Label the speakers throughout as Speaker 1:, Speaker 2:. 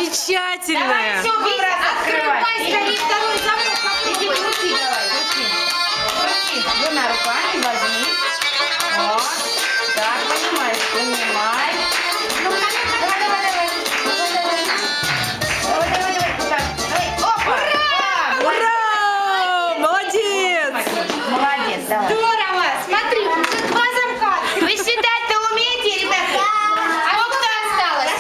Speaker 1: Замечательно!
Speaker 2: Все, открывай скорее второй замок.
Speaker 3: Иди, крути, давай, крути. Крути. Двумя руками возьми. Вот. Так, понимаешь, понимай. Ну, давай, давай, давай. Давай, давай, давай. Так, давай. Опа!
Speaker 1: Ура! Молодец!
Speaker 3: Молодец, давай.
Speaker 2: Здорово. Смотри, уже два замка.
Speaker 3: Вы считать-то умеете, ребята?
Speaker 2: А сколько осталось?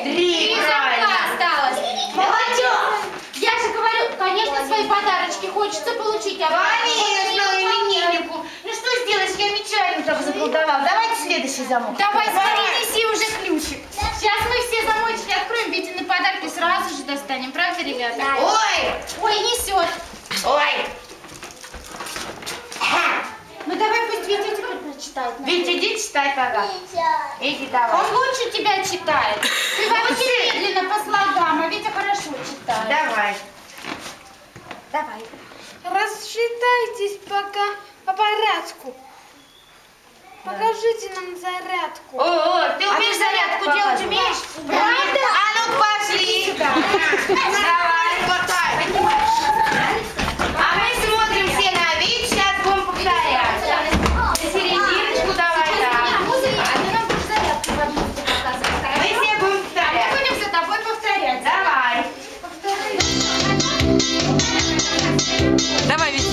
Speaker 3: Три,
Speaker 2: Замка
Speaker 3: правильно.
Speaker 2: осталось. Молодец. Я же говорю, конечно, свои подарочки хочется получить.
Speaker 3: Конечно, имениннику. Ну что сделаешь, я нечаянно так заколдовал. Давайте следующий замок.
Speaker 2: Давай скорее неси уже ключик. Сейчас мы все замочки откроем, Витины подарки сразу же достанем. Правда, ребята?
Speaker 3: Ой!
Speaker 2: Ой, несет.
Speaker 3: Ой!
Speaker 2: Ну давай пусть Витя теперь прочитает.
Speaker 3: Витя, иди читай пока. Иди давай.
Speaker 2: Он лучше тебя читает. Ты вообще медленно по слогам, а Витя хорошо читает.
Speaker 3: Давай. Давай.
Speaker 4: Рассчитайтесь пока по порядку. Покажите нам зарядку.
Speaker 3: О, ты умеешь зарядку делать, умеешь?
Speaker 2: Правда?
Speaker 3: А ну пошли. Давай, хватай. А мы смотрим все на вид, сейчас будем повторять. На серединочку давай, да.
Speaker 2: Музыка, а ты нам будешь зарядку в одну показывать.
Speaker 3: Мы все будем
Speaker 2: Мы
Speaker 3: повторять.
Speaker 2: будем за тобой повторять.
Speaker 3: Давай.
Speaker 1: Давай, Витя.